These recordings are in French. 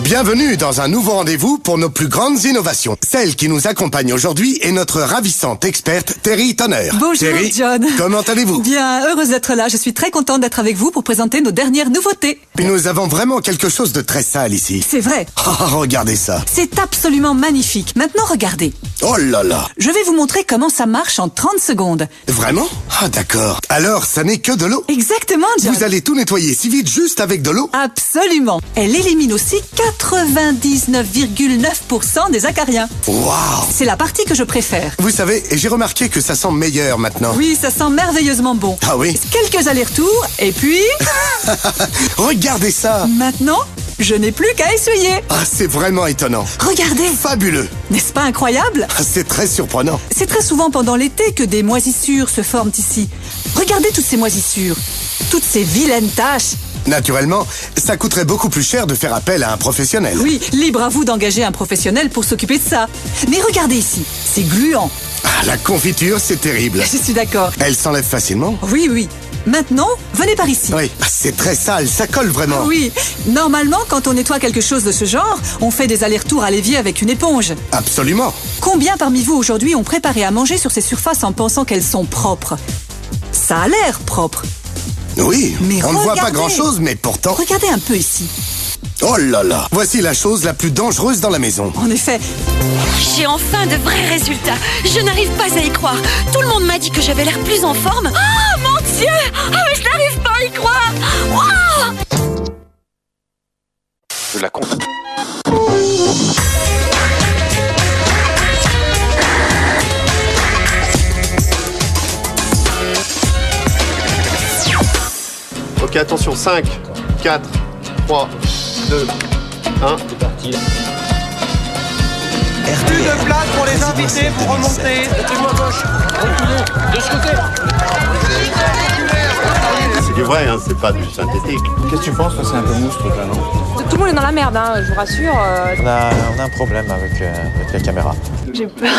Bienvenue dans un nouveau rendez-vous pour nos plus grandes innovations. Celle qui nous accompagne aujourd'hui est notre ravissante experte Terry Tonner. Bonjour Terry, John. Comment allez-vous? Bien, heureuse d'être là. Je suis très contente d'être avec vous pour présenter nos dernières nouveautés. Nous avons vraiment quelque chose de très sale ici. C'est vrai. Oh, regardez ça. C'est absolument magnifique. Maintenant, regardez. Oh là là. Je vais vous montrer comment ça marche en 30 secondes. Vraiment? Ah d'accord. Alors, ça n'est que de l'eau? Exactement, John. Vous allez tout nettoyer si vite juste avec de l'eau? Absolument. Elle élimine aussi 99,9% des acariens. Waouh. C'est la partie que je préfère. Vous savez, j'ai remarqué que ça sent meilleur maintenant. Oui, ça sent merveilleusement bon. Ah oui? Quelques allers-retours, et puis... Regardez ça. Maintenant, je n'ai plus qu'à essuyer. Ah, c'est vraiment étonnant. Regardez. Fabuleux. N'est-ce pas incroyable? Ah, c'est très surprenant. C'est très souvent pendant l'été que des moisissures se forment ici. Regardez toutes ces moisissures, toutes ces vilaines taches. Naturellement, ça coûterait beaucoup plus cher de faire appel à un professionnel. Oui, libre à vous d'engager un professionnel pour s'occuper de ça. Mais regardez ici, c'est gluant. Ah, la confiture, c'est terrible. Je suis d'accord. Elle s'enlève facilement? Oui, oui. Maintenant, venez par ici. Oui, c'est très sale, ça colle vraiment. Oui, normalement, quand on nettoie quelque chose de ce genre, on fait des allers-retours à l'évier avec une éponge. Absolument. Combien parmi vous aujourd'hui ont préparé à manger sur ces surfaces en pensant qu'elles sont propres? Ça a l'air propre. Oui, Mais on ne voit pas regardez. grand-chose, mais pourtant... Regardez un peu ici. Oh là là. Voici la chose la plus dangereuse dans la maison. En effet, J'ai enfin de vrais résultats. Je n'arrive pas à y croire. Tout le monde m'a dit que j'avais l'air plus en forme. Oh mon Dieu! Ah, mais je n'arrive pas à y croire. Wow! Je la compte. Ok, attention, 5, 4, 3, 2, 1. C'est parti. Plus de place pour les invités pour remonter. Mettez-moi à gauche. Reculez. De ce côté. C'est du vrai, hein, c'est pas du synthétique. Qu'est-ce que tu penses? C'est un peu mou ce truc là, non? Tout le monde est dans la merde, hein, je vous rassure. On a un problème avec la caméra. J'ai peur,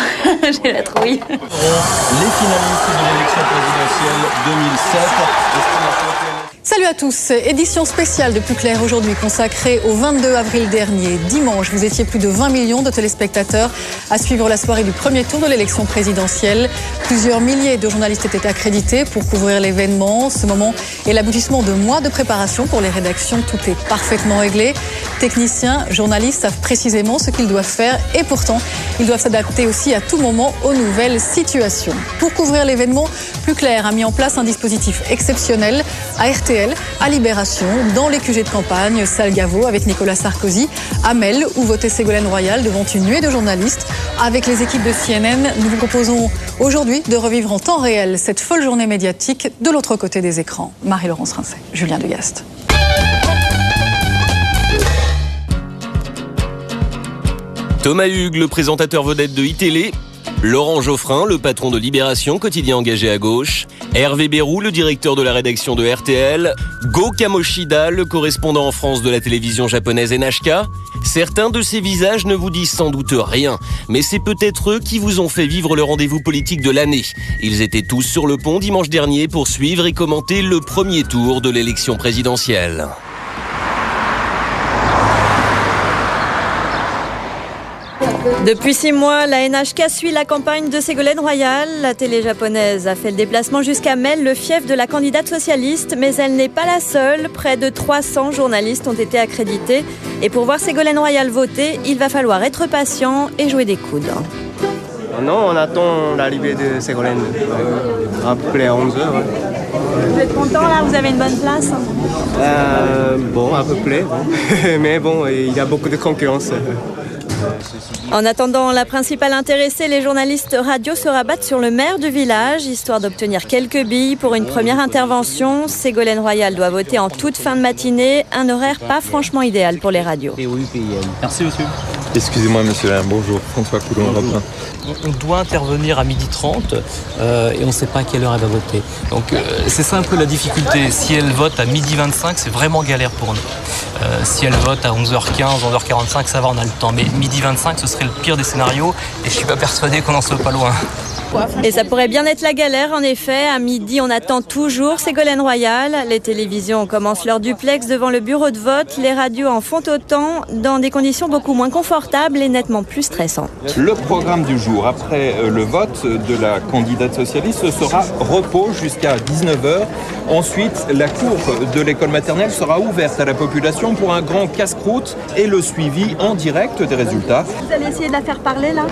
j'ai la trouille. Les finalistes de l'élection présidentielle 2007. Salut à tous, édition spéciale de Plus Clair aujourd'hui consacrée au 22 avril dernier. Dimanche, vous étiez plus de 20 millions de téléspectateurs à suivre la soirée du premier tour de l'élection présidentielle. Plusieurs milliers de journalistes étaient accrédités pour couvrir l'événement. Ce moment est l'aboutissement de mois de préparation pour les rédactions. Tout est parfaitement réglé. Techniciens, journalistes savent précisément ce qu'ils doivent faire et pourtant, ils doivent s'adapter aussi à tout moment aux nouvelles situations. Pour couvrir l'événement, Plus Clair a mis en place un dispositif exceptionnel à RTL, à Libération, dans les QG de campagne, salle Gaveau avec Nicolas Sarkozy, à Mel, où votait Ségolène Royal devant une nuée de journalistes. Avec les équipes de CNN, nous vous proposons aujourd'hui de revivre en temps réel cette folle journée médiatique de l'autre côté des écrans. Marie-Laurence Rincet, Julien Degast. Thomas Hugues, le présentateur vedette de iTélé, Laurent Geoffrin, le patron de Libération, quotidien engagé à gauche, Hervé Bérou, le directeur de la rédaction de RTL, Go Kamoshida, le correspondant en France de la télévision japonaise NHK. Certains de ces visages ne vous disent sans doute rien, mais c'est peut-être eux qui vous ont fait vivre le rendez-vous politique de l'année. Ils étaient tous sur le pont dimanche dernier pour suivre et commenter le premier tour de l'élection présidentielle. Depuis 6 mois, la NHK suit la campagne de Ségolène Royal. La télé japonaise a fait le déplacement jusqu'à Mel, le fief de la candidate socialiste, mais elle n'est pas la seule. Près de 300 journalistes ont été accrédités. Et pour voir Ségolène Royal voter, il va falloir être patient et jouer des coudes. Non, on attend l'arrivée de Ségolène. À peu près à 11h. Ouais. Vous êtes content là? Vous avez une bonne place? Bon, à peu près. Bon. Mais bon, il y a beaucoup de concurrence. En attendant, la principale intéressée, les journalistes radio se rabattent sur le maire du village, histoire d'obtenir quelques billes pour une première intervention. Ségolène Royal doit voter en toute fin de matinée, un horaire pas franchement idéal pour les radios. Merci monsieur. Excusez-moi, monsieur, bonjour, François Coulon, Europe 1. On doit intervenir à 12h30 et on ne sait pas à quelle heure elle va voter. Donc c'est ça un peu la difficulté. Si elle vote à 12h25, c'est vraiment galère pour nous. Si elle vote à 11h15, 11h45, ça va, on a le temps. Mais 12h25, ce serait le pire des scénarios et je suis pas persuadé qu'on en soit pas loin. Et ça pourrait bien être la galère, en effet. À midi, on attend toujours Ségolène Royal. Les télévisions commencent leur duplex devant le bureau de vote. Les radios en font autant, dans des conditions beaucoup moins confortables et nettement plus stressantes. Le programme du jour, après le vote de la candidate socialiste, ce sera repos jusqu'à 19h. Ensuite, la cour de l'école maternelle sera ouverte à la population pour un grand casse-croûte et le suivi en direct des résultats. Vous allez essayer de la faire parler, là ?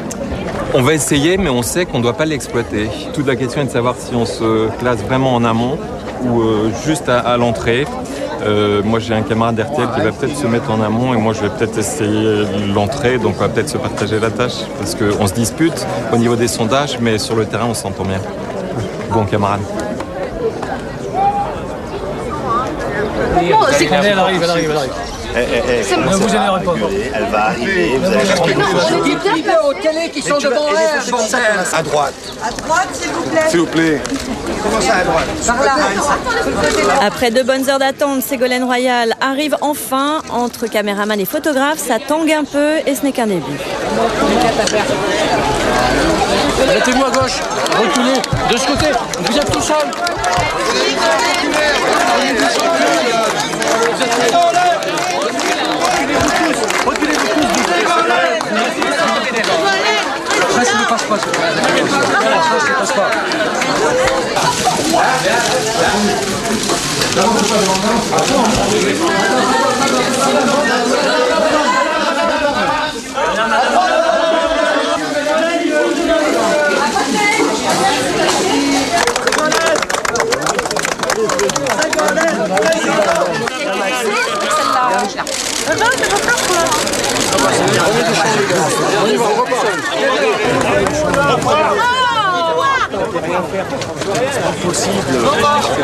On va essayer, mais on sait qu'on ne doit pas l'exploiter. Toute la question est de savoir si on se place vraiment en amont ou juste à l'entrée. Moi, j'ai un camarade d'RTL qui va peut-être se mettre en amont et moi, je vais peut-être essayer l'entrée. Donc, on va peut-être se partager la tâche parce qu'on se dispute au niveau des sondages, mais sur le terrain, on s'entend bien. Bon camarade. Non, elle arrive. Ne vous énervez pas. Elle va arriver. Vous allez dire aux télés qui sont devant elle. À droite. À droite, s'il vous plaît. S'il vous plaît. Comment ça à droite? Par là. Après 2 bonnes heures d'attente, Ségolène Royal arrive enfin. Entre caméraman et photographe, ça tangue un peu et ce n'est qu'un début. Mettez-vous à gauche, reculez, de ce côté, vous êtes tout seul. Reculez-vous tous. Ça ne passe pas. Ça ne passe pas.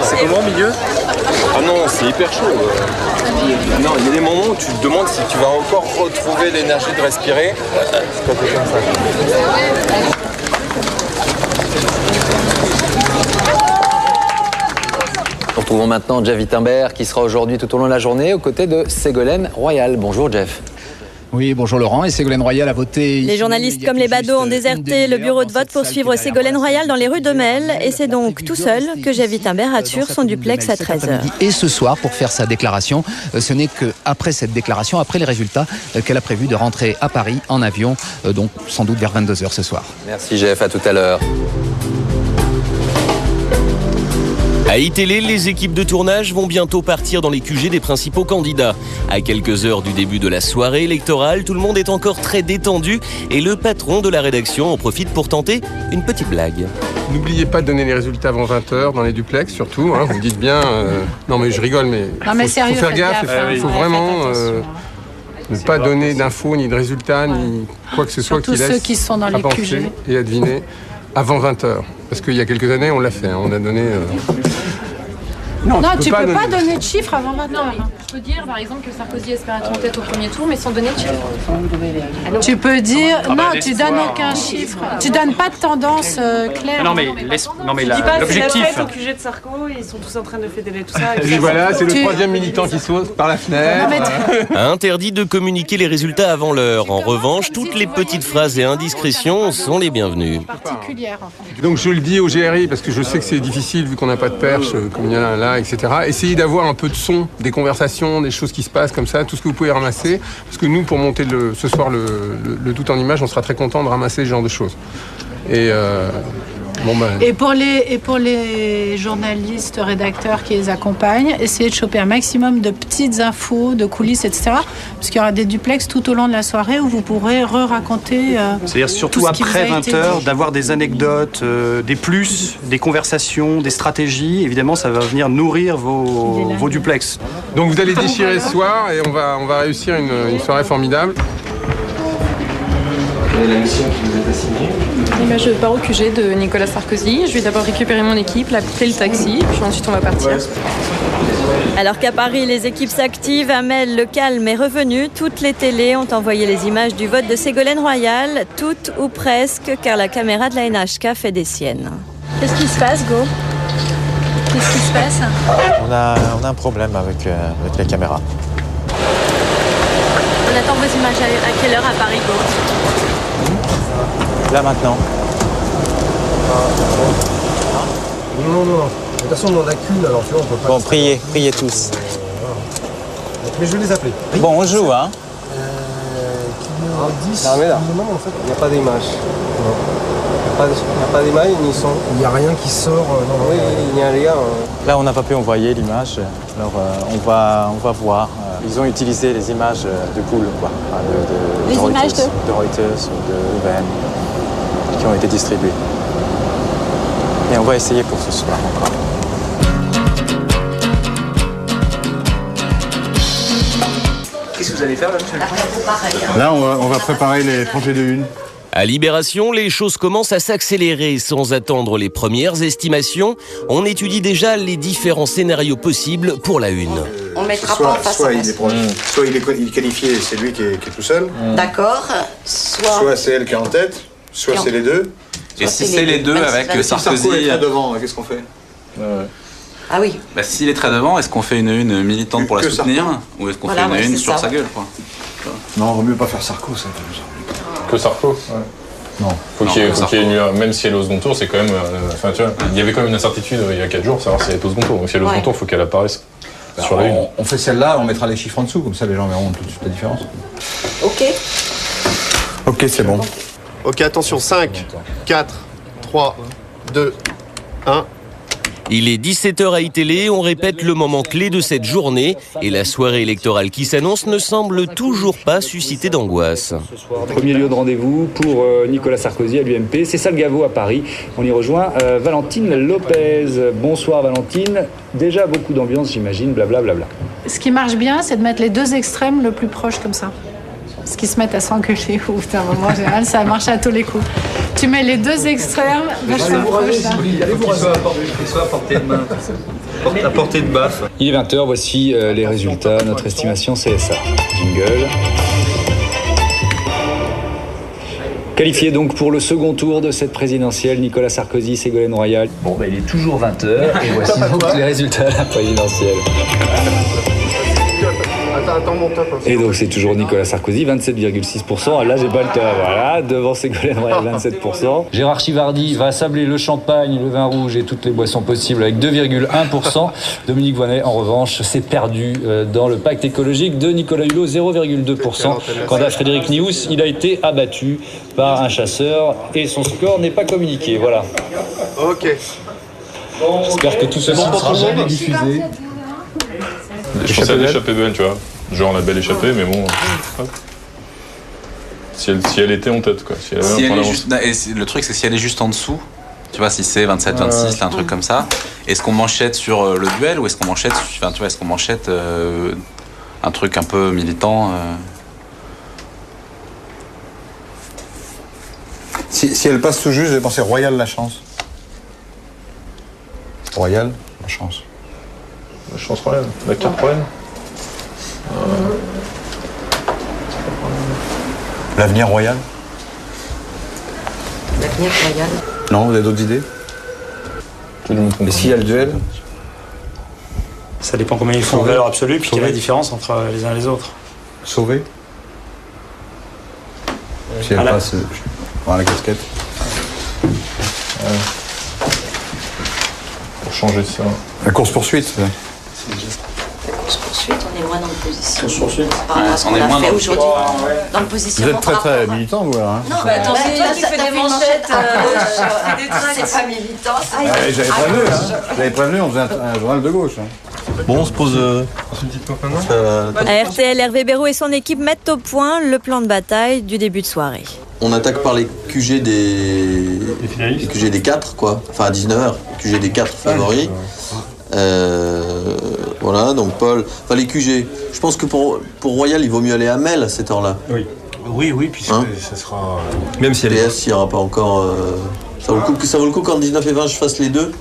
C'est comment au milieu? Ah non, c'est hyper chaud. Non, il y a des moments où tu te demandes si tu vas encore retrouver l'énergie de respirer. C'est pas comme ça. Nous retrouvons maintenant Jeff Wittenberg qui sera aujourd'hui tout au long de la journée aux côtés de Ségolène Royal. Bonjour Jeff. Oui, bonjour Laurent. Et Ségolène Royal a voté... Les journalistes comme les badauds ont déserté le bureau de vote pour suivre Ségolène Royal dans les rues de Mel. Et c'est donc tout seul que Jeff Wittenberg assure son duplex à 13h. Et ce soir, pour faire sa déclaration, ce n'est qu'après cette déclaration, après les résultats, qu'elle a prévu de rentrer à Paris en avion, donc sans doute vers 22h ce soir. Merci Jeff, à tout à l'heure. À iTélé, les équipes de tournage vont bientôt partir dans les QG des principaux candidats. À quelques heures du début de la soirée électorale, tout le monde est encore très détendu et le patron de la rédaction en profite pour tenter une petite blague. N'oubliez pas de donner les résultats avant 20h dans les duplex surtout. Vous me dites bien... Non mais je rigole, mais il faut faire gaffe. Il faut vraiment ne pas donner d'infos, ni de résultats, ni quoi que ce soit qui laisse ceux qui sont dans les QG et à deviner avant 20h. Parce qu'il y a quelques années, on l'a fait. On a donné... Non, tu peux pas donner de chiffres avant 20h. Je peux dire, par exemple, que Sarkozy espère être en tête au premier tour, mais sans donner de chiffres. Tu peux dire... non, tu donnes aucun chiffre. Tu donnes pas de tendance claire. Non, mais l'objectif... C'est la fête au QG de Sarko, ils sont tous en train de fédérer tout ça. Et voilà, c'est le troisième militant qui saute par la fenêtre. Interdit de communiquer les résultats avant l'heure. En revanche, toutes les petites phrases et indiscrétions sont les bienvenues. Donc je le dis au GRI, parce que je sais que c'est difficile vu qu'on n'a pas de perche, comme il y en a là, etc. Essayez d'avoir un peu de son, des conversations, des choses qui se passent comme ça, tout ce que vous pouvez ramasser. Parce que nous, pour monter ce soir le tout en image, on sera très content de ramasser ce genre de choses. Et Et pour les journalistes, rédacteurs qui les accompagnent, essayez de choper un maximum de petites infos, de coulisses, etc. Parce qu'il y aura des duplex tout au long de la soirée où vous pourrez raconter. C'est-à-dire surtout après 20h, d'avoir des anecdotes, des plus, des conversations, des stratégies. Évidemment, ça va venir nourrir vos duplex. Donc vous allez déchirer ce soir et on va réussir une soirée formidable. Quelle est la mission qui vous est assignée? Je pars au QG de Nicolas Sarkozy. Je vais d'abord récupérer mon équipe, appeler le taxi, puis ensuite on va partir. Alors qu'à Paris, les équipes s'activent, à Mel, le calme est revenu. Toutes les télés ont envoyé les images du vote de Ségolène Royal, toutes ou presque, car la caméra de la NHK fait des siennes. Qu'est-ce qui se passe, Go? Qu'est-ce qui se passe? On a un problème avec la caméra. On attend vos images à quelle heure à Paris, Go? Là maintenant. Non. De toute façon, on en a qu'une, alors tu vois, on peut pas... Bon, priez tous. Mais je vais les appeler. Bon, on joue, hein. Non, mais là, il n'y a pas d'image. Il n'y a pas d'image, ni son. Il n'y a rien qui sort. Oui, il n'y a rien. Là, on n'a pas pu envoyer l'image. Alors, on va voir. Ils ont utilisé les images de Pool, quoi. Les images de Reuters ou de UVM qui ont été distribuées. Et on va essayer pour ce soir encore. Qu'est-ce que vous allez faire là, monsieur? Là, on va préparer les projets de une. À Libération, les choses commencent à s'accélérer sans attendre les premières estimations. On étudie déjà les différents scénarios possibles pour la une. On mettra pas en face à face. Soit il est qualifié, c'est lui qui est tout seul. D'accord. Soit c'est elle qui est en tête, soit c'est les deux. Et si c'est les deux avec Sarkozy... est très devant, qu'est-ce qu'on fait? Ah oui. Bah, s'il est très devant, est-ce qu'on fait une militante pour la soutenir? Ou est-ce qu'on fait une sur sa gueule, quoi? Non, il vaut mieux pas faire Sarko, ça. Que Sarko? Ouais. Non. Faut qu'il y ait même si elle est au second tour, c'est quand même... tu vois, il y avait quand même une incertitude il y a 4 jours, savoir si elle est au second tour. Donc si elle est au second tour, il faut qu'elle apparaisse sur la une. On fait celle-là, on mettra les chiffres en dessous, comme ça les gens verront tout de suite la différence. Ok. Ok, c'est bon. Ok, attention, 5, 4, 3, 2, 1... Il est 17h à iTélé, on répète le moment clé de cette journée et la soirée électorale qui s'annonce ne semble toujours pas susciter d'angoisse. Premier lieu de rendez-vous pour Nicolas Sarkozy à l'UMP, c'est Salgavo à Paris. On y rejoint Valentine Lopez. Bonsoir Valentine, déjà beaucoup d'ambiance j'imagine, blablabla. Ce qui marche bien, c'est de mettre les deux extrêmes le plus proche comme ça. Ce qui se mettent à s'engueuler, au bout d'un moment, en général, ça marche à tous les coups. Tu mets les deux extrêmes, vachement proches. Qu'il soit à portée de main, à portée de baffe. Il est 20h, voici les résultats, notre estimation CSA. Jingle. Qualifié donc pour le second tour de cette présidentielle, Nicolas Sarkozy, Ségolène Royal. Bon, il est toujours 20h et voici donc les résultats de la présidentielle. Attends, mon top. Et donc c'est toujours Nicolas Sarkozy, 27,6%. Là j'ai pas le temps, voilà, devant Ségolène Royal, 27%. Gérard Chivardi va sabler le champagne, le vin rouge et toutes les boissons possibles avec 2,1%. Dominique Voynet, en revanche, s'est perdu dans le pacte écologique de Nicolas Hulot, 0,2%. Quant à Frédéric Nious, il a été abattu par un chasseur et son score n'est pas communiqué, voilà. Ok. J'espère que tout ceci sera jamais diffusé. Je pensais à l'échappée belle, tu vois. Genre la belle échappée, mais bon. Si elle était en tête, quoi. Si elle est juste, et le truc, c'est si elle est juste en dessous, tu vois, si c'est 27, 26, là, un truc comme ça, est-ce qu'on manchette sur le duel ou est-ce qu'on manchette, enfin, tu vois, est-ce qu'on manchette un truc un peu militant Si elle passe tout juste, je vais penser Royal la chance. Royal la chance. La chance royale, la carte royale. L'avenir royal. L'avenir royal. Non, vous avez d'autres idées? Et s'il y a le duel? Ça dépend combien ils font en valeur absolue, puis quelle est la différence entre les uns et les autres. Sauver. Si elle passe dans la casquette. Pour changer ça. La course-poursuite. La course-poursuite, on est moins dans le positionnement. Course-poursuite. Par rapport à ce qu'on a fait aujourd'hui. Dans le positionnement. Vous êtes très militant, vous, là. Non, mais attends, c'est toi qui fais des manchettes. C'est pas militant. J'avais prévenu, on faisait un journal de gauche. Bon, on se pose une petite coque maintenant. À RTL, Hervé Berraud et son équipe mettent au point le plan de bataille du début de soirée. On attaque par les QG des 4, quoi. Enfin, à 19h, QG des 4 favoris. Voilà, donc Paul... Enfin, les QG. Je pense que pour Royal, il vaut mieux aller à Mel à cette heure-là. Oui, puisque ça sera... Même si PS, il n'y aura pas encore... Ça vaut le coup qu'en 19 et 20, je fasse les deux.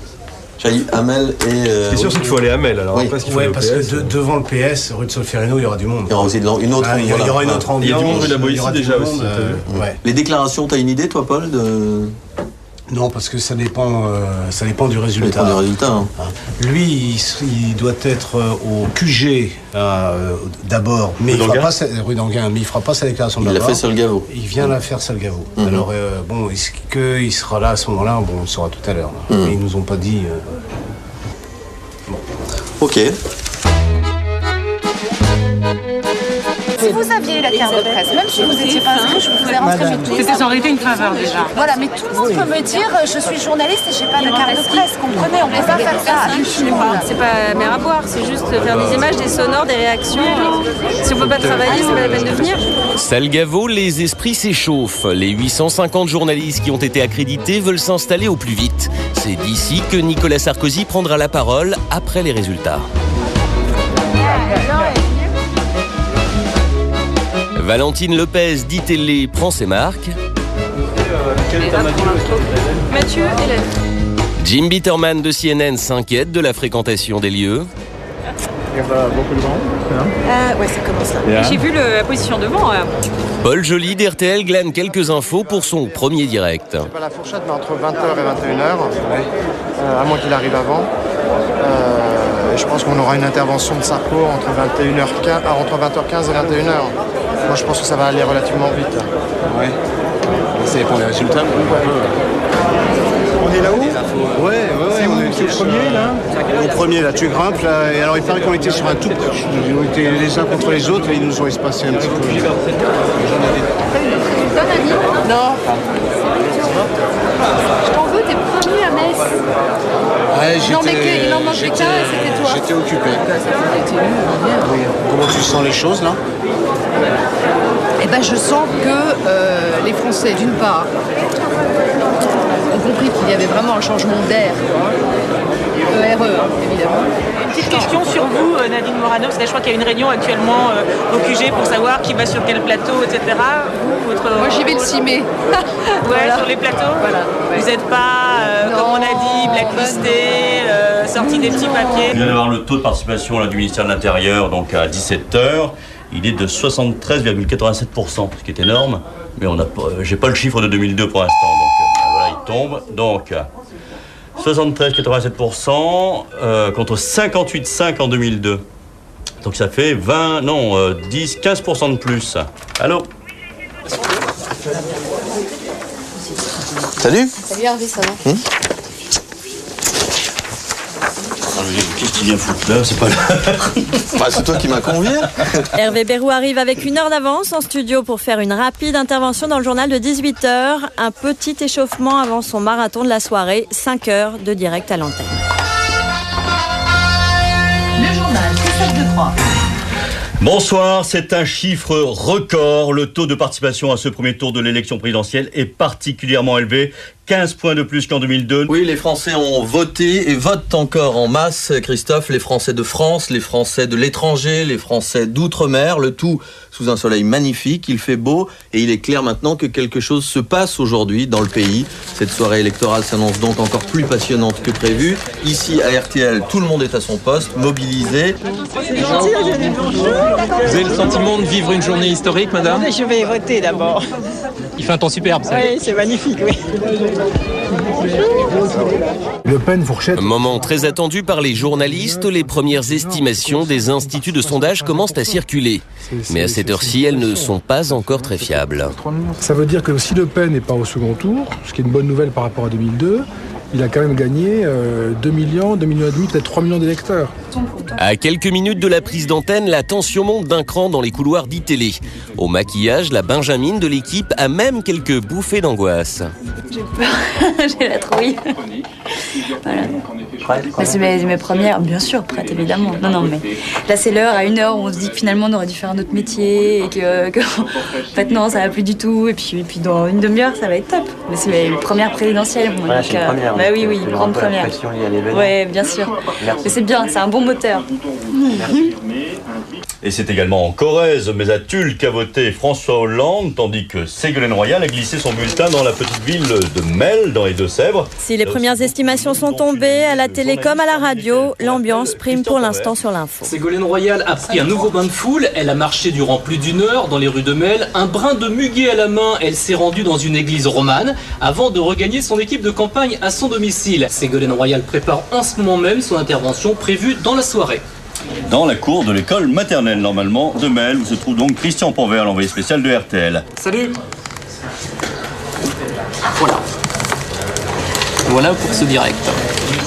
J'allais Hamel et... C'est sûr, c'est qu'il faut aller à Hamel, alors. Oui, Après, qu'il faut aller au parce PS, que devant le PS, rue de Solferino, il y aura du monde. Il y aura aussi une autre... Il y aura une autre ambiance. Il y a du monde rue de la Boétie déjà aussi. Les déclarations, t'as une idée, toi, Paul Non, parce que ça dépend du résultat. Ça dépend du résultat. Hein. Lui, il doit être au QG d'abord, mais rue d'Anguin, mais il fera pas sa déclaration d'abord. Il l'a fait sur le Gaveau. Il vient la faire sur le Gaveau. Alors bon, est-ce qu'il sera là à ce moment-là? Bon, on le saura tout à l'heure. Mais ils nous ont pas dit. Bon. Ok. Si vous aviez eu la carte de presse, même si vous n'étiez pas inscrit, je vous ai rentré vite. C'était en réalité une faveur déjà. Voilà, mais tout le monde peut me dire je suis journaliste et j'ai pas de carte de presse. Comprenez, on peut pas faire ça. C'est pas mer à boire, c'est juste faire des images, des sonores, des réactions. Si on peut pas travailler, c'est pas la peine de venir. Salle Gaveau, les esprits s'échauffent. Les 850 journalistes qui ont été accrédités veulent s'installer au plus vite. C'est d'ici que Nicolas Sarkozy prendra la parole après les résultats. Valentine Lopez d'ITélé prend ses marques. Mathieu, Hélène. Jim Bitterman de CNN s'inquiète de la fréquentation des lieux. Il y a beaucoup de monde. Ouais, ça commence là. J'ai vu la position devant. Paul Joly d'RTL glane quelques infos pour son premier direct. C'est pas la fourchette, mais entre 20h et 21h, à moins qu'il arrive avant. Je pense qu'on aura une intervention de Sarko entre 20h15 et 21h. Moi, je pense que ça va aller relativement vite. Ouais. Ça dépend des résultats. On est là-haut? Ouais. C'est le premier, là? Le premier, là, tu grimpes. Là, et alors, il paraît qu'on était sur un tout... On était les uns contre les autres, et ils nous ont espacé un petit peu. Non. Je t'en veux, t'es premier à Metz. Ouais, non, mais il en manquait qu'un et c'était toi. J'étais occupé. Comment tu sens les choses, là? Eh ben, je sens que les Français, d'une part, ont compris qu'il y avait vraiment un changement d'air. ERE, évidemment. Une petite question sur vous, Nadine Morano, parce que je crois qu'il y a une réunion actuellement au QG pour savoir qui va sur quel plateau, etc. Moi, j'y vais le 6 mai. Voilà. Sur les plateaux. Voilà. Vous n'êtes pas, comme on a dit, blacklisté, sorti des petits papiers. On vient d'avoir le taux de participation là, du ministère de l'Intérieur, donc à 17h. Il est de 73,87%, ce qui est énorme. Mais j'ai pas le chiffre de 2002 pour l'instant, donc voilà, il tombe. Donc 73,87% contre 58,5% en 2002. Donc ça fait 15% de plus. Allô? Salut. Salut Hervé, ça va? Qu'est-ce qu'il vient foutre là? C'est pas là. C'est toi qui m'as convié. Hervé Bérou arrive avec 1 heure d'avance en studio pour faire une rapide intervention dans le journal de 18h. Un petit échauffement avant son marathon de la soirée. 5 heures de direct à l'antenne. Le journal Christophe Decroix. Bonsoir, c'est un chiffre record. Le taux de participation à ce premier tour de l'élection présidentielle est particulièrement élevé. 15 points de plus qu'en 2002. Oui, les Français ont voté et votent encore en masse, Christophe. Les Français de France, les Français de l'étranger, les Français d'outre-mer, le tout sous un soleil magnifique. Il fait beau et il est clair maintenant que quelque chose se passe aujourd'hui dans le pays. Cette soirée électorale s'annonce donc encore plus passionnante que prévu. Ici, à RTL, tout le monde est à son poste, mobilisé. Vous avez le sentiment de vivre une journée historique, madame? Je vais voter d'abord. Il fait un temps superbe, ça. Oui, c'est magnifique, oui. Le Pen fourchette. Moment très attendu par les journalistes, les premières estimations des instituts de sondage commencent à circuler. Mais à cette heure-ci, elles ne sont pas encore très fiables. Ça veut dire que si Le Pen n'est pas au second tour, ce qui est une bonne nouvelle par rapport à 2002, il a quand même gagné 2 millions, 2 millions et demi, peut-être 3 millions d'électeurs. À quelques minutes de la prise d'antenne, la tension monte d'un cran dans les couloirs d'ITélé. Au maquillage, la Benjamine de l'équipe a même quelques bouffées d'angoisse. J'ai peur, j'ai la trouille. Voilà. C'est mes premières, bien sûr, prête évidemment. Non, mais là c'est l'heure, à 1h où on se dit que finalement on aurait dû faire un autre métier et que en fait non, ça va plus du tout. Et puis dans une demi-heure, ça va être top. Mais c'est mes premières présidentielles. Ouais, c'est une première. Bah oui, grande première. Oui, bien sûr. Merci. Mais c'est bien, c'est un bon moteur. Merci. Et c'est également en Corrèze, mais à Tulle, qu'a voté François Hollande, tandis que Ségolène Royal a glissé son bulletin dans la petite ville de Mel, dans les Deux-Sèvres. Si les premières estimations sont tombées, à la télé comme à la radio, l'ambiance prime pour l'instant sur l'info. Ségolène Royal a pris un nouveau bain de foule. Elle a marché durant plus d'une heure dans les rues de Mel. Un brin de muguet à la main, elle s'est rendue dans une église romane avant de regagner son équipe de campagne à son domicile. Ségolène Royal prépare en ce moment même son intervention prévue dans la soirée. Dans la cour de l'école maternelle, normalement, de Mel, où se trouve donc Christian Panvert, l'envoyé spécial de RTL. Salut. Voilà pour ce direct.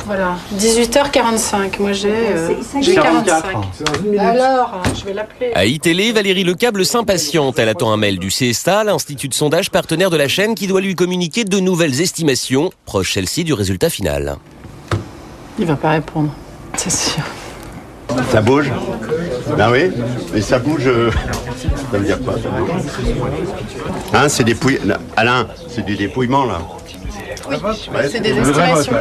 Voilà, 18h45, moi j'ai 45. Alors, je vais l'appeler. À iTélé, Valérie Lecable s'impatiente. Elle attend un mail du CESTA, l'institut de sondage partenaire de la chaîne, qui doit lui communiquer de nouvelles estimations, proches celle-ci du résultat final. Il va pas répondre, c'est sûr. Ça bouge? Ben oui, mais ça bouge. Ça veut dire quoi, ça bouge? Hein, c'est des Alain, c'est du dépouillement là. Oui, c'est des estimations.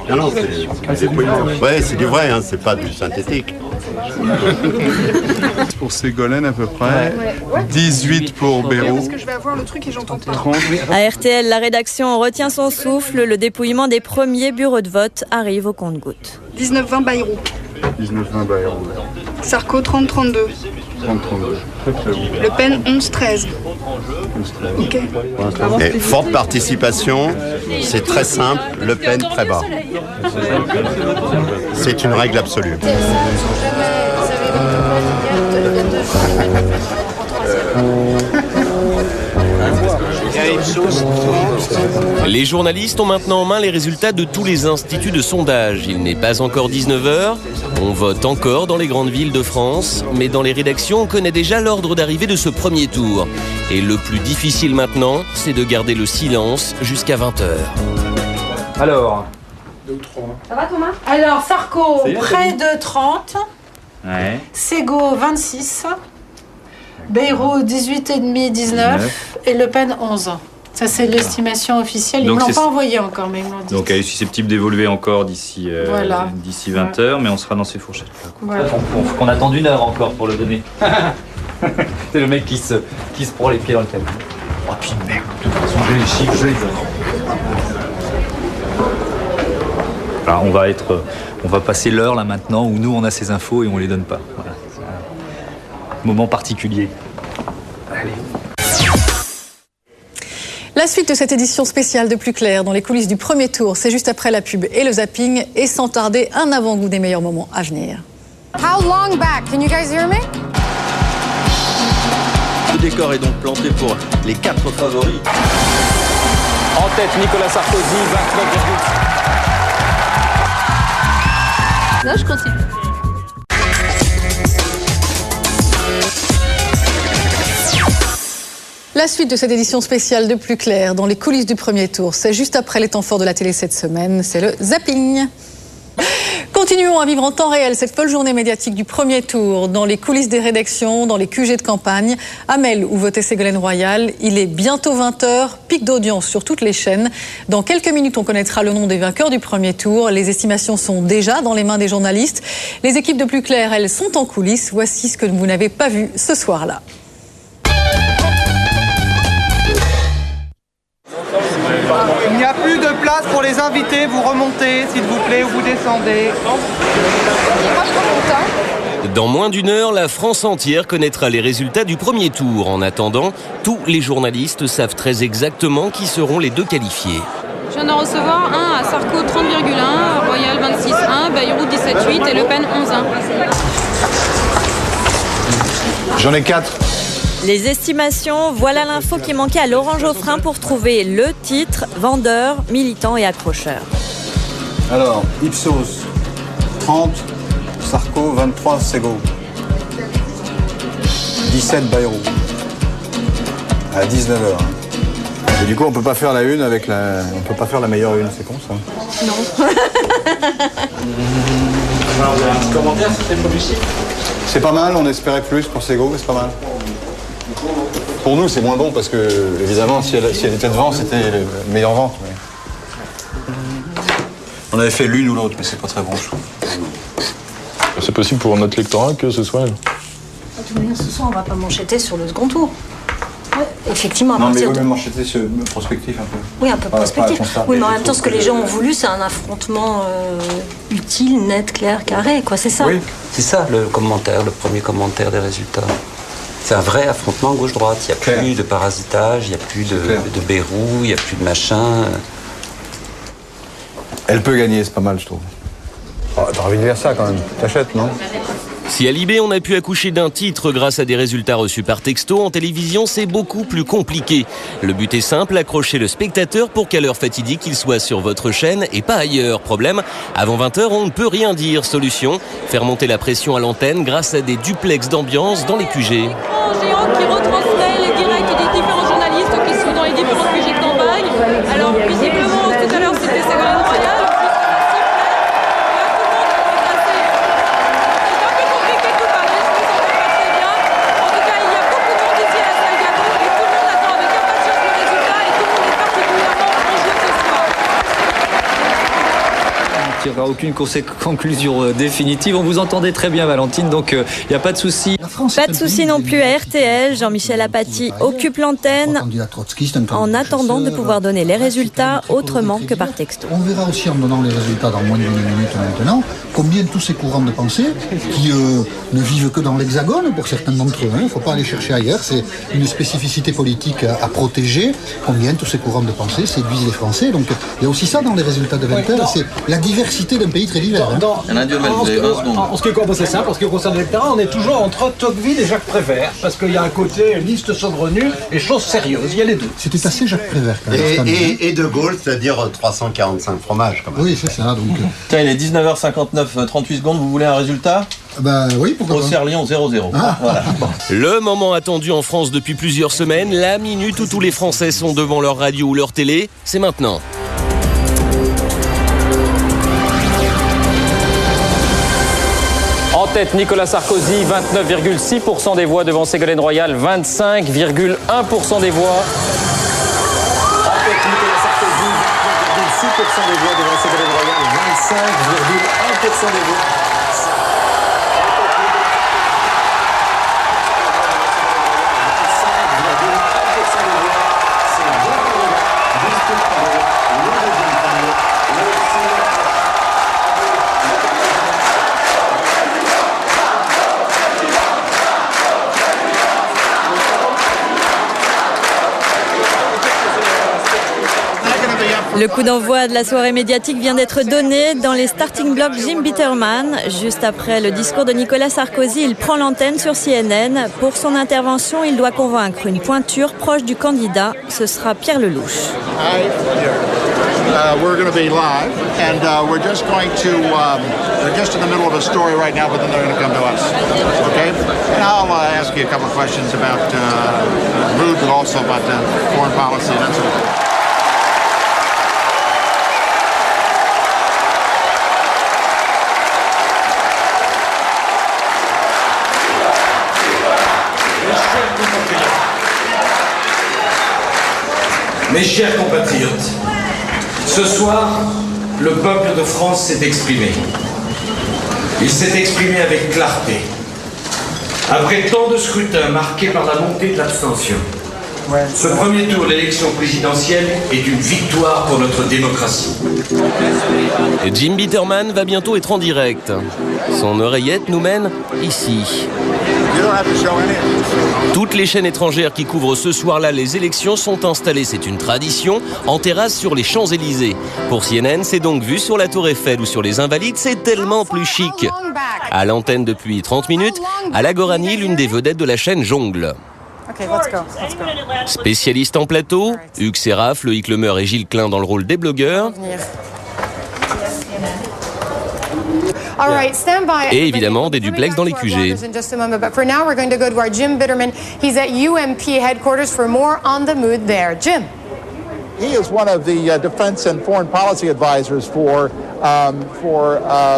Non, c'est des dépouillements. Ouais, c'est du vrai, hein, c'est pas du synthétique. Pour Ségolène à peu près, 18 pour Béraud. Parce que je vais avoir le truc et j'entends pas. À RTL, la rédaction retient son souffle. Le dépouillement des premiers bureaux de vote arrive au compte-gouttes. 19-20 Bayrou. 19-20 Bayrou. Sarko 30-32. 30-32. Le Pen 11-13. Ok. Et forte participation, c'est très simple, Le Pen très bas. C'est une règle absolue. Les journalistes ont maintenant en main les résultats de tous les instituts de sondage. Il n'est pas encore 19h, on vote encore dans les grandes villes de France, mais dans les rédactions, on connaît déjà l'ordre d'arrivée de ce premier tour. Et le plus difficile maintenant, c'est de garder le silence jusqu'à 20h. Alors, Ça va Thomas? Alors Sarko, Ça y est, près de 30. ouais. Sego 26. Bayrou 18,5, 19. Et Le Pen 11. Ça c'est l'estimation officielle. Ils ne Donc, me l'ont c'est- pas envoyé encore, mais ils me l'ont dit. Donc elle est susceptible d'évoluer encore d'ici Voilà. d'ici 20h, mais on sera dans ces fourchettes. Voilà. On attend une heure encore pour le donner. C'est le mec qui se prend les pieds dans le camion. Oh puis merde, de toute façon j'ai les chiffres, je les ai. Alors on va passer l'heure là maintenant où nous on a ces infos et on les donne pas. Voilà. C'est un moment particulier. Allez. La suite de cette édition spéciale de Plus Clair dans les coulisses du premier tour, c'est juste après la pub et le zapping, et sans tarder un avant-goût des meilleurs moments à venir. How long back? Can you guys hear me? Le décor est donc planté pour les 4 favoris. En tête, Nicolas Sarkozy, 29,5. Là, je continue. La suite de cette édition spéciale de Plus Clair dans les coulisses du premier tour, c'est juste après les temps forts de la télé cette semaine, c'est le zapping. Continuons à vivre en temps réel cette folle journée médiatique du premier tour, dans les coulisses des rédactions, dans les QG de campagne. À Mel, où votait Ségolène Royal, il est bientôt 20h, pic d'audience sur toutes les chaînes. Dans quelques minutes, on connaîtra le nom des vainqueurs du premier tour. Les estimations sont déjà dans les mains des journalistes. Les équipes de Plus Clair, elles, sont en coulisses. Voici ce que vous n'avez pas vu ce soir-là. Il n'y a plus de place pour les invités, vous remontez s'il vous plaît ou vous descendez. Dans moins d'une heure, la France entière connaîtra les résultats du premier tour. En attendant, tous les journalistes savent très exactement qui seront les deux qualifiés. Je viens d'en recevoir un à Sarko 30,1, Royal 26,1, Bayrou 17,8 et Le Pen 11,1. J'en ai 4. Les estimations, voilà l'info qui manquait à Laurent Geoffrin pour trouver le titre, vendeur, militant et accrocheur. Alors, Ipsos, 30, Sarko, 23, Sego. 17, Bayrou. À 19h. Et du coup, on peut pas faire la une avec la... On peut pas faire la meilleure une, c'est con ça. Non. Alors, vous avez un petit commentaire sur ces premiers chiffres? C'est pas mal, on espérait plus pour Sego, mais c'est pas mal. Pour nous, c'est moins bon parce que, évidemment, si elle était devant, c'était le meilleur vente. Mais... On avait fait l'une ou l'autre, mais c'est pas très bon, je trouve. C'est possible pour notre lectorat que ce soit elle. De toute manière, ce soir, on va pas mancheter sur le second tour. Ouais, effectivement, à non, partir mais de... mancheter sur prospectif un peu. Oui, un peu prospectif. Oui, mais en même temps, ce que les gens ont voulu, c'est un affrontement utile, net, clair, carré, quoi, c'est ça. Oui, c'est ça le commentaire, le premier commentaire des résultats. C'est un vrai affrontement gauche-droite. Il n'y a plus de parasitage, il n'y a plus de bérou, il n'y a plus de machin. Elle peut gagner, c'est pas mal, je trouve. Oh, t'as envie de lire ça quand même. T'achètes, non? Si à Libé on a pu accoucher d'un titre grâce à des résultats reçus par texto, en télévision c'est beaucoup plus compliqué. Le but est simple, accrocher le spectateur pour qu'à l'heure fatidique il soit sur votre chaîne et pas ailleurs. Problème, avant 20h on ne peut rien dire. Solution, faire monter la pression à l'antenne grâce à des duplex d'ambiance dans les QG. Géant qui retransmet les directs des différents journalistes qui sont dans les différents QG de campagne. Alors visiblement tout à l'heure c'était Ségolène Royal. Il n'y aura aucune conclusion définitive. On vous entendait très bien, Valentine, donc il n'y a pas de souci. Pas de souci non plus à RTL. Jean-Michel Apathy occupe l'antenne en attendant de pouvoir donner les résultats autrement que par texto. On verra aussi en donnant les résultats dans moins de 1 minute maintenant, combien tous ces courants de pensée qui ne vivent que dans l'Hexagone, pour certains d'entre eux, il ne faut pas aller chercher ailleurs, c'est une spécificité politique à protéger, combien tous ces courants de pensée séduisent les Français. Donc il y a aussi ça dans les résultats de 20h, c'est la diversité d'un pays très divers. En ce qui concerne, c'est simple, en ce qui concerne l'électorat, on est toujours entre Tocqueville et Jacques Prévert, parce qu'il y a un côté liste saugrenue et chose sérieuse, il y a les deux. C'était assez Jacques Prévert quand même. Et De Gaulle, c'est-à-dire 345 fromages quand même. Oui, c'est ça. Donc... Tiens, il est 19h59, 38 secondes, vous voulez un résultat? Ben oui, pourquoi pas. Auxerre Lyon 0-0. Voilà. Le moment attendu en France depuis plusieurs semaines, la minute où tous les Français sont devant leur radio ou leur télé, c'est maintenant. En tête, Nicolas Sarkozy, 29,6% des voix devant Ségolène Royal, 25,1% des voix. En tête, Nicolas Sarkozy, 29,6% des voix devant Ségolène Royal, 25,1% des voix. Le coup d'envoi de la soirée médiatique vient d'être donné dans les starting blocks Jim Bitterman. Juste après le discours de Nicolas Sarkozy, il prend l'antenne sur CNN. Pour son intervention, il doit convaincre une pointure proche du candidat. Ce sera Pierre Lelouch. We're going to be live, and we're just going to, we're just in the middle of a story right now, but then they're going to come to us, okay? And I'll ask you a couple of questions about mood, but also about foreign policy and that sort of thing. Mes chers compatriotes, ce soir, le peuple de France s'est exprimé. Il s'est exprimé avec clarté. Après tant de scrutins marqués par la montée de l'abstention, ce premier tour de l'élection présidentielle est une victoire pour notre démocratie. Jim Bitterman va bientôt être en direct. Son oreillette nous mène ici. Toutes les chaînes étrangères qui couvrent ce soir-là les élections sont installées, c'est une tradition, en terrasse sur les Champs-Élysées. Pour CNN, c'est donc vu sur la Tour Eiffel ou sur les Invalides, c'est tellement plus chic. À l'antenne depuis 30 minutes, Ala Gorani, l'une des vedettes de la chaîne Jongle. Okay, let's go. Spécialiste en plateau, Hugues Seraf, Loïc Lemer et Gilles Klein dans le rôle des blogueurs. Et évidemment des duplex dans les QG. For now, we're going to go to our Jim Bitterman. He's at UMP headquarters for more on the mood there. Jim. He is one of the defense and foreign policy advisors for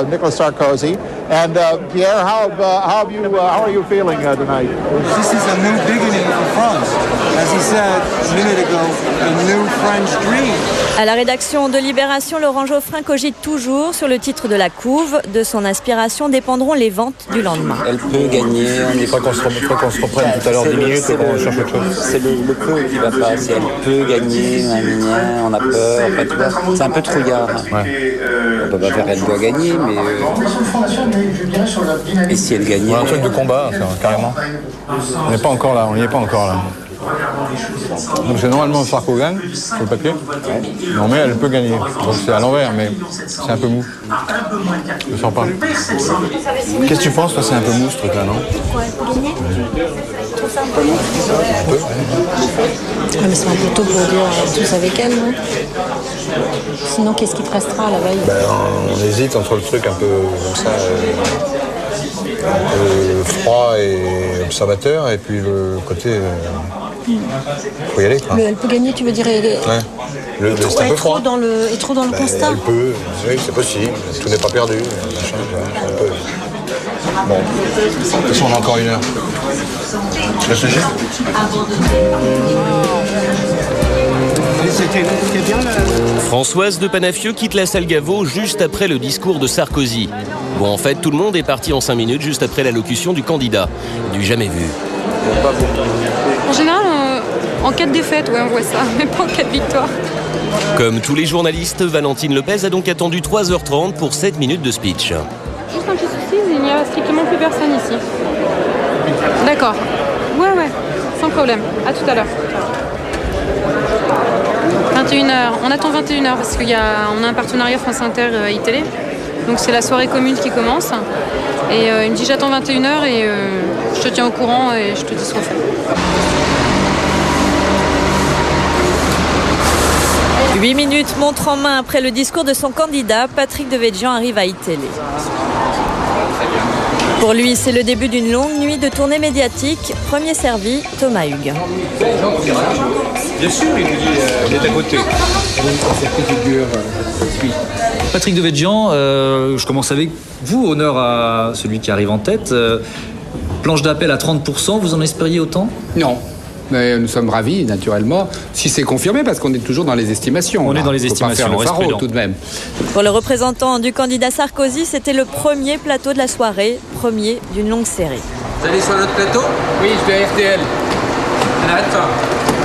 Nicolas Sarkozy. And Pierre, how are you feeling tonight? This is a new beginning for France, and As he said a minute ago, the new French dream. À la rédaction de Libération, Laurent Geoffrin cogite toujours sur le titre de la couve. De son inspiration dépendront les ventes du lendemain. Elle peut gagner. Il faut qu'on se reprenne tout à l'heure 10 minutes et qu'on cherche autre chose. C'est le peu qui va pas. Si elle peut gagner, on a peur. Enfin, tu vois, c'est un peu trouillard. Ouais. On peut pas faire elle doit gagner, mais... Et si elle gagnait... Un truc de combat, carrément. On n'est pas encore là, Donc c'est normalement Sarko gagne, sur le papier. Non mais elle peut gagner. Donc c'est à l'envers, mais c'est un peu mou. Je ne sens pas. Qu'est-ce que tu penses, toi, c'est un peu mou ce truc-là, non? Ouais, mais c'est un peu tôt pour dire tous avec elle, non? Sinon, qu'est-ce qui te restera à la veille? On hésite entre le truc un peu comme ça, un peu froid et observateur, et puis le côté... faut y aller, quoi. Mais elle peut gagner, tu veux dire? Ouais. C'est un peu froid. Et trop dans le constat. Elle peut, oui, c'est possible. Tout n'est pas perdu. Bon, de toute façon, on a encore 1 heure. Réfléchis. Françoise de Panafieux quitte la salle Gaveau juste après le discours de Sarkozy. Bon, en fait, tout le monde est parti en 5 minutes juste après l'allocution du candidat. Du jamais vu. En général, en cas de défaite, ouais, on voit ça, mais pas en cas de victoire. Comme tous les journalistes, Valentine Lopez a donc attendu 3h30 pour 7 minutes de speech. Juste un petit souci, il n'y a strictement plus personne ici. D'accord. Ouais, sans problème. À tout à l'heure. 21h. On attend 21h parce qu'on a un partenariat France Inter iTélé. Donc c'est la soirée commune qui commence. Et il me dit j'attends 21h et je te tiens au courant et je te dis ce qu'on fait. « 8 minutes montre en main après le discours de son candidat, Patrick Devedjian arrive à iTélé. Pour lui, c'est le début d'une longue nuit de tournée médiatique. Premier servi, Thomas Hugues. Bien sûr, il est à côté. Patrick Devedjian, je commence avec vous. Honneur à celui qui arrive en tête. Planche d'appel à 30%, vous en espériez autant? Non. Mais nous sommes ravis, naturellement, si c'est confirmé, parce qu'on est toujours dans les estimations. On est dans les estimations, on reste prudent tout de même. Pour le représentant du candidat Sarkozy, c'était le premier plateau de la soirée, premier d'une longue série. Vous allez sur notre plateau? Oui, je vais à RTL. On n'arrête pas.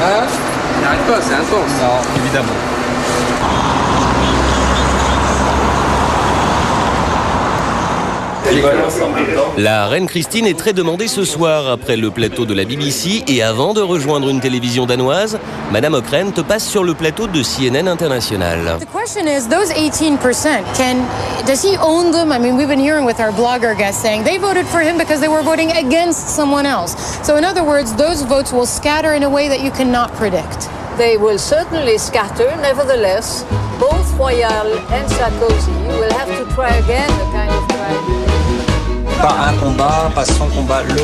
Hein? On n'arrête pas, c'est intense. Non, évidemment. La reine Christine est très demandée ce soir après le plateau de la BBC et avant de rejoindre une télévision danoise, Madame Ockrent passe sur le plateau de CNN International. The question is, those 18%, does he own them? I mean, we've been hearing with our blogger guest saying they voted for him because they were voting against someone else. So in other words, those votes will scatter in a way that you cannot predict. They will certainly scatter. Nevertheless, both Royal and Sarkozy will have to try again the kind of try. Pas un combat, pas son combat, le.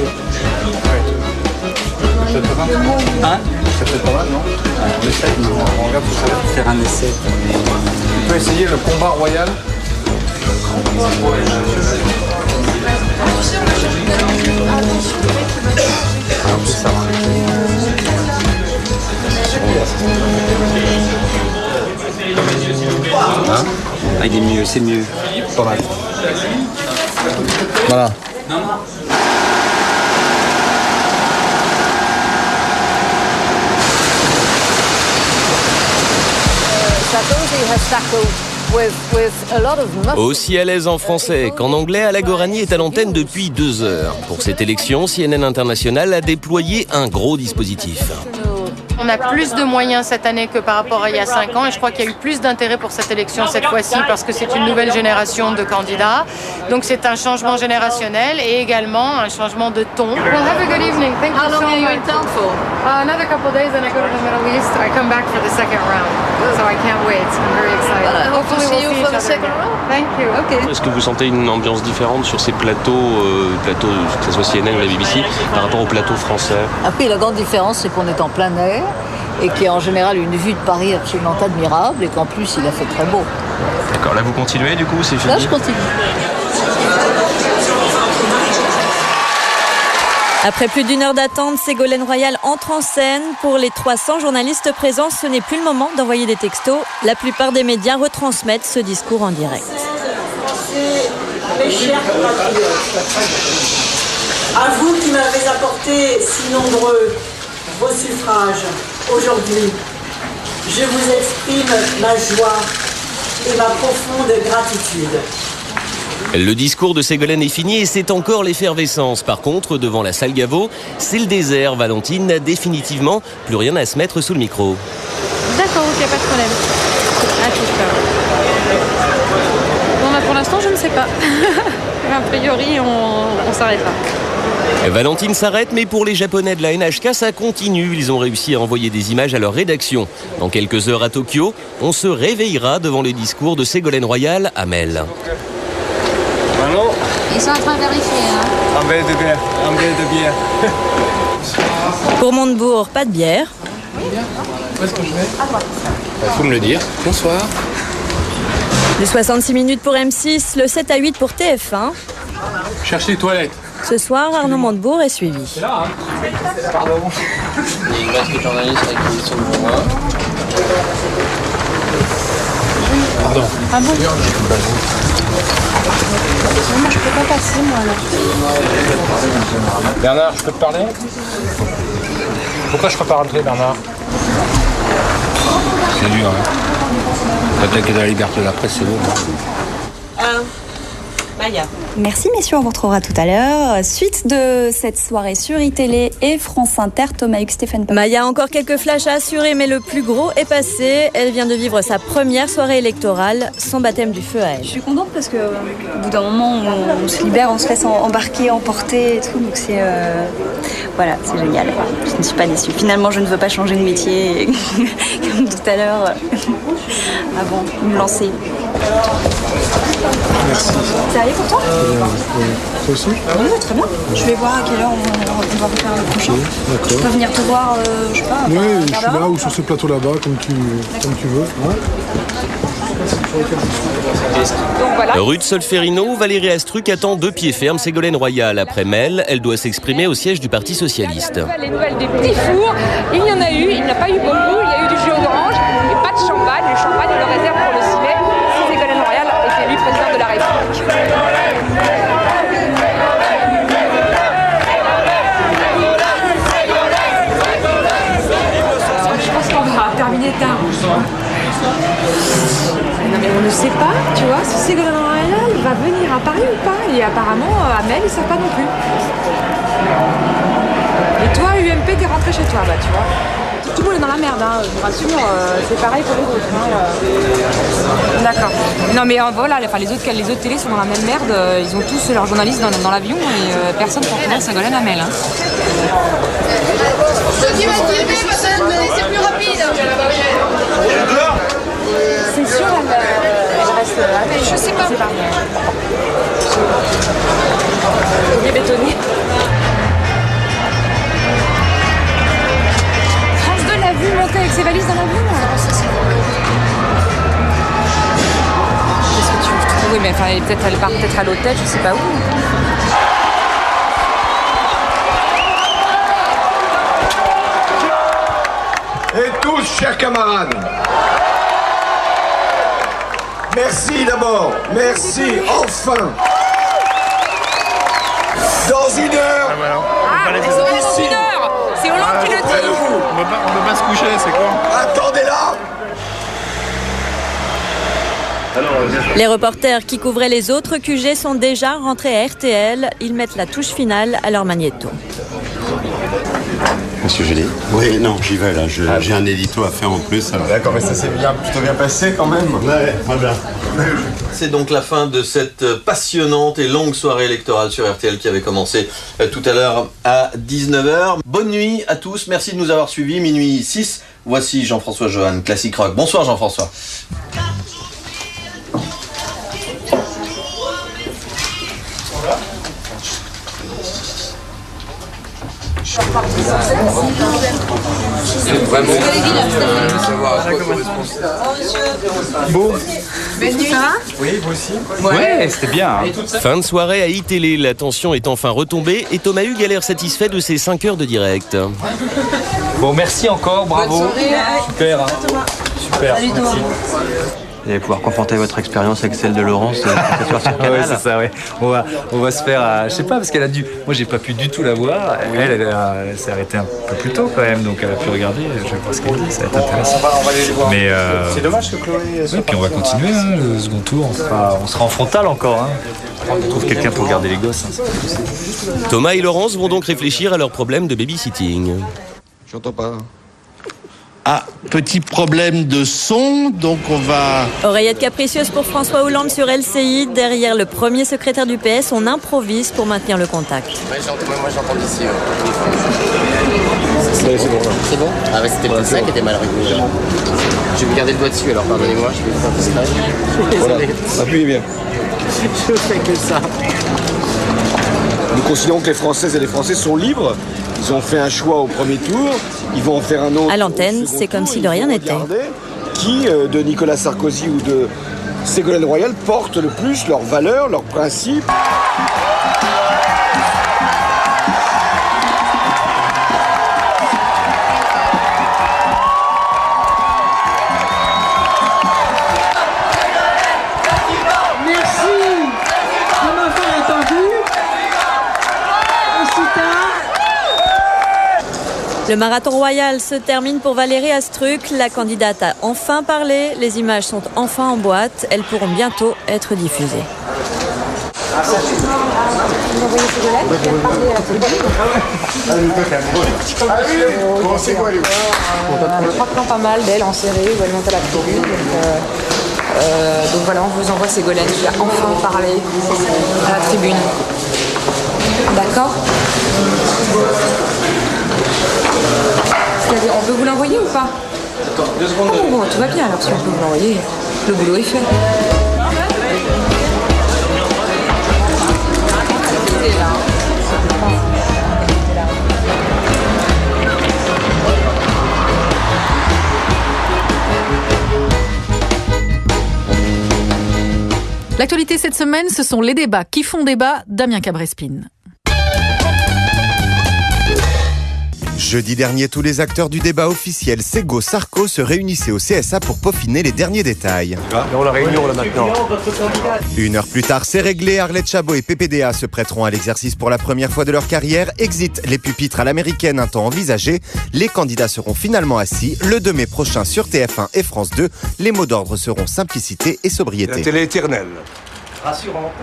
Hein? Ça fait pas mal, non? On essaie, on regarde tout ça. Faire un essai. On peut essayer le combat royal. En plus, ça va. Hein? Ah, il est mieux, c'est mieux. Pas mal. Voilà. Aussi à l'aise en français qu'en anglais, Alagorani est à l'antenne depuis 2 heures. Pour cette élection, CNN International a déployé un gros dispositif. On a plus de moyens cette année que par rapport à il y a 5 ans et je crois qu'il y a eu plus d'intérêt pour cette élection cette fois-ci parce que c'est une nouvelle génération de candidats. Donc c'est un changement générationnel et également un changement de ton. Well, have a good evening. Thank you so much. How long are you in town for? Another couple of days and I go to the Middle East. I come back for the second round. So I can't wait. I'm very excited. Hopefully we'll see each other again. Thank you. Okay. Est-ce que vous sentez une ambiance différente sur ces plateaux, que ce soit CNN ou la BBC, par rapport aux plateaux français? Après, la grande différence, c'est qu'on est en plein air et qu'il y a en général une vue de Paris absolument admirable et qu'en plus, il a fait très beau. D'accord, là vous continuez du coup, c'est fini? Là, je continue. Après plus d'1 heure d'attente, Ségolène Royal entre en scène. Pour les 300 journalistes présents, ce n'est plus le moment d'envoyer des textos. La plupart des médias retransmettent ce discours en direct. Mes chers compatriotes, à vous qui m'avez apporté si nombreux vos suffrages aujourd'hui, je vous exprime ma joie et ma profonde gratitude. Le discours de Ségolène est fini et c'est encore l'effervescence. Par contre, devant la salle Gaveau, c'est le désert. Valentine n'a définitivement plus rien à se mettre sous le micro. D'accord, ok, pas de problème. À tout à l'heure. Bon, bah pour l'instant, je ne sais pas. A priori, on s'arrêtera. Valentine s'arrête, mais pour les Japonais de la NHK, ça continue. Ils ont réussi à envoyer des images à leur rédaction. Dans quelques heures à Tokyo, on se réveillera devant le discours de Ségolène Royal à Mel. Allô ? Ils sont en train de vérifier. Un verre de bière. Un verre de bière. Pour Montebourg, pas de bière. Où est-ce que je vais ? Il faut me le dire. Bonsoir. Les 66 minutes pour M6, le 7 à 8 pour TF1. Cherchez les toilettes. Ce soir, Arnaud Montebourg est suivi. C'est là, hein ? Pardon. Il y a une masque de journaliste avec qui sont devant moi. Pardon. Ah bon ? Moi, je peux pas passer, moi, là. Bernard, je peux te parler ? Pourquoi je peux pas rentrer, Bernard ? C'est dur, hein. Peut-être que dans la liberté de la presse, c'est bon. Maya. Merci messieurs, on vous retrouvera tout à l'heure. Suite de cette soirée sur iTélé et France Inter, Thomas Hugues, Stéphane Paul. Maya a encore quelques flashs à assurer, mais le plus gros est passé. Elle vient de vivre sa première soirée électorale, son baptême du feu à elle. Je suis contente parce que au bout d'un moment, on se libère, on se laisse embarquer, emporter et tout. Donc c'est voilà, c'est génial. Je ne suis pas déçue. Finalement, je ne veux pas changer de métier, comme tout à l'heure, avant de me lancer. Merci. Ça allait pour toi ? Toi aussi ? Oui, très bien. Je vais voir à quelle heure on va refaire le prochain. D'accord. Je peux venir te voir, je sais pas. Oui, je suis là ou sur ce plateau là-bas, comme tu veux. Ouais. Donc voilà. Rue de Solferino, Valérie Astruc attend de pied ferme Ségolène Royal. Après Mel, elle doit s'exprimer au siège du Parti Socialiste. Les nouvelles des petits fours, il y en a eu, il n'y en a pas eu beaucoup, il y a eu du jus d'orange et pas de champagne. Le champagne, on le réserve pour le 6 mai, si Ségolène Royal est élue présidente de la République. Je pense qu'on va terminer tard. Non mais on ne sait pas, tu vois, si Ségolène Royal va venir à Paris ou pas. Et apparemment, à Mel, ils ne savent pas non plus. Et toi, UMP, t'es rentré chez toi, bah tu vois. Tout le monde est dans la merde, hein, je vous rassure, c'est pareil pour les autres. Hein, D'accord. Non mais voilà, enfin, les autres télés sont dans la même merde, ils ont tous leurs journalistes dans l'avion et personne ne retrouve Ségolène à Mel. Hein. Ce qui va se filmer, c'est plus rapide. C'est sûr, elle reste là, mais je sais pas. Il est bétonné. France 2 l'a vu monter avec ses valises dans l'avion. Qu'est-ce que tu veux? Oui, mais enfin, peut-être elle part peut-être à l'hôtel, je sais pas où. Et tous, chers camarades, merci d'abord, merci, enfin. Dans 1 heure, Dans 1 heure. C'est Hollande qui le dit. on peut pas se coucher, c'est quoi? Attendez-là. Les reporters qui couvraient les autres QG sont déjà rentrés à RTL. Ils mettent la touche finale à leur magnéto. Monsieur Gély? Oui, non, j'y vais là. J'ai un édito à faire en plus. D'accord, mais ça s'est plutôt bien passé quand même. Ouais, très bien. C'est donc la fin de cette passionnante et longue soirée électorale sur RTL qui avait commencé tout à l'heure à 19h. Bonne nuit à tous, merci de nous avoir suivis. Minuit 6, voici Jean-François Johan, Classic Rock. Bonsoir Jean-François. C'est vraiment savoir à quoi correspond. Beau. Ça va? Oui, vous aussi. Ouais, c'était bien. Fin de soirée à iTélé, la tension est enfin retombée et Thomas Hugues a l'air satisfait de ses 5 heures de direct. Bon, merci encore, bravo. Super. Super. Salut, Thomas. Vous allez pouvoir confronter votre expérience avec celle de Laurence ce soir sur Canal. Ouais, c'est ça, ouais. On va se faire, je sais pas, parce qu'elle a dû. Moi, j'ai pas pu du tout la voir. Elle s'est arrêtée un peu plus tôt quand même, donc elle a pu regarder. Je vais voir ce qu'elle dit, ça va être intéressant. On va aller les voir. Mais c'est dommage que Chloé. Oui, puis on va continuer, hein, le second tour. On sera en frontal encore. Hein. On trouve quelqu'un pour garder les gosses. Hein. Thomas et Laurence vont donc réfléchir à leur problème de babysitting. J'entends pas. Ah, petit problème de son, donc on va... Oreillette capricieuse pour François Hollande sur LCI. Derrière le premier secrétaire du PS, on improvise pour maintenir le contact. Moi j'entends d'ici. C'est bon. C'est bon? Ah ouais, c'était peut-être ça qui était mal réglé. Je vais garder le doigt dessus alors, pardonnez-moi, je vais faire discret. Voilà, appuyez bien. Je fais que ça. Nous considérons que les Françaises et les Français sont libres. Ils ont fait un choix au premier tour, ils vont en faire un autre. À l'antenne, c'est comme si de rien n'était. Qui, de Nicolas Sarkozy ou de Ségolène Royal, portent le plus leurs valeurs, leurs principes. Le marathon royal se termine pour Valérie Astruc. La candidate a enfin parlé. Les images sont enfin en boîte. Elles pourront bientôt être diffusées. Je crois que pas mal d'elle en série où elle monte à la tribune. Donc voilà, on vous envoie Ségolène qui a enfin parlé à la tribune. D'accord? On peut vous l'envoyer ou pas? Attends, 2 secondes. Oh, bon, tout va bien alors si on peut vous l'envoyer. Le boulot est fait. L'actualité cette semaine, ce sont les débats qui font débat. Damien Cabrespine. Jeudi dernier, tous les acteurs du débat officiel Ségo-Sarko se réunissaient au CSA pour peaufiner les derniers détails. On la réunion là maintenant. 1 heure plus tard, c'est réglé. Arlette Chabot et PPDA se prêteront à l'exercice pour la première fois de leur carrière. Exit les pupitres à l'américaine, un temps envisagé. Les candidats seront finalement assis. Le 2 mai prochain sur TF1 et France 2, les mots d'ordre seront simplicité et sobriété. La télé éternelle.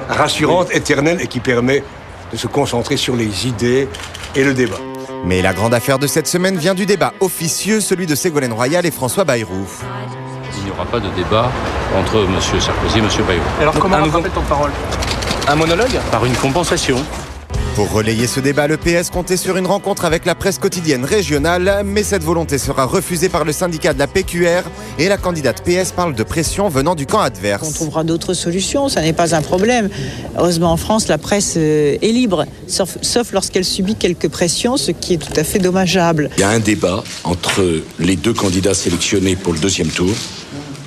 Rassurante, éternelle et qui permet de se concentrer sur les idées et le débat. Mais la grande affaire de cette semaine vient du débat officieux, celui de Ségolène Royal et François Bayrou. Il n'y aura pas de débat entre M. Sarkozy et M. Bayrou. Alors comment on rappelle ton parole? Un monologue? Par une compensation. Pour relayer ce débat, le PS comptait sur une rencontre avec la presse quotidienne régionale, mais cette volonté sera refusée par le syndicat de la PQR et la candidate PS parle de pression venant du camp adverse. On trouvera d'autres solutions, ça n'est pas un problème. Heureusement en France, la presse est libre, sauf lorsqu'elle subit quelques pressions, ce qui est tout à fait dommageable. Il y a un débat entre les deux candidats sélectionnés pour le 2e tour.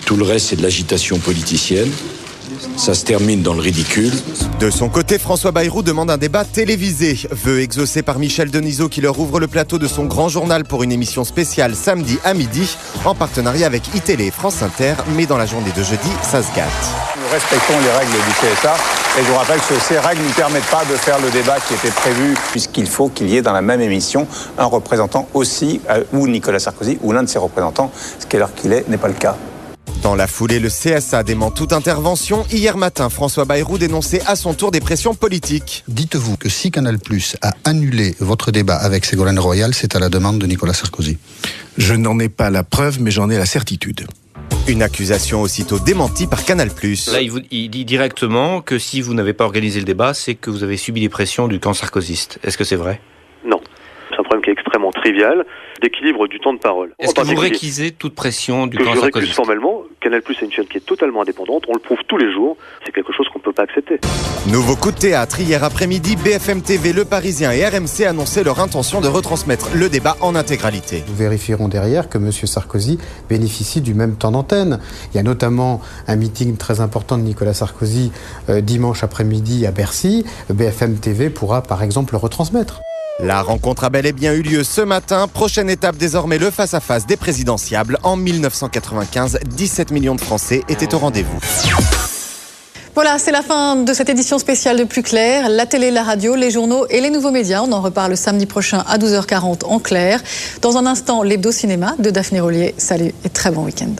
Tout le reste, c'est de l'agitation politicienne. Ça se termine dans le ridicule. De son côté, François Bayrou demande un débat télévisé. Vœu exaucé par Michel Denisot qui leur ouvre le plateau de son grand journal pour une émission spéciale samedi à midi, en partenariat avec iTélé et France Inter. Mais dans la journée de jeudi, ça se gâte. Nous respectons les règles du CSA et je vous rappelle que ces règles ne permettent pas de faire le débat qui était prévu, puisqu'il faut qu'il y ait dans la même émission un représentant aussi, ou Nicolas Sarkozy, ou l'un de ses représentants, ce qui, alors qu'il est, n'est pas le cas. Dans la foulée, le CSA dément toute intervention. Hier matin, François Bayrou dénonçait à son tour des pressions politiques. Dites-vous que si Canal+ a annulé votre débat avec Ségolène Royal, c'est à la demande de Nicolas Sarkozy. Je n'en ai pas la preuve, mais j'en ai la certitude. Une accusation aussitôt démentie par Canal+. Là, il dit directement que si vous n'avez pas organisé le débat, c'est que vous avez subi des pressions du camp sarkozyste. Est-ce que c'est vrai? Non. C'est un problème qui est extrêmement trivial, d'équilibre du temps de parole. Est-ce que vous récusez toute pression du camp sarkozyste? Je récuse formellement Canal+ est une chaîne qui est totalement indépendante, on le prouve tous les jours, c'est quelque chose qu'on ne peut pas accepter. Nouveau coup de théâtre. Hier après-midi, BFM TV, Le Parisien et RMC annonçaient leur intention de retransmettre le débat en intégralité. Nous vérifierons derrière que M. Sarkozy bénéficie du même temps d'antenne. Il y a notamment un meeting très important de Nicolas Sarkozy dimanche après-midi à Bercy. BFM TV pourra par exemple le retransmettre. La rencontre a bel et bien eu lieu ce matin. Prochaine étape désormais, le face-à-face des présidentiables. En 1995, 17 millions de Français étaient au rendez-vous. Voilà, c'est la fin de cette édition spéciale de Plus Clair. La télé, la radio, les journaux et les nouveaux médias. On en reparle samedi prochain à 12h40 en clair. Dans un instant, l'hebdo cinéma de Daphné Rollier. Salut et très bon week-end.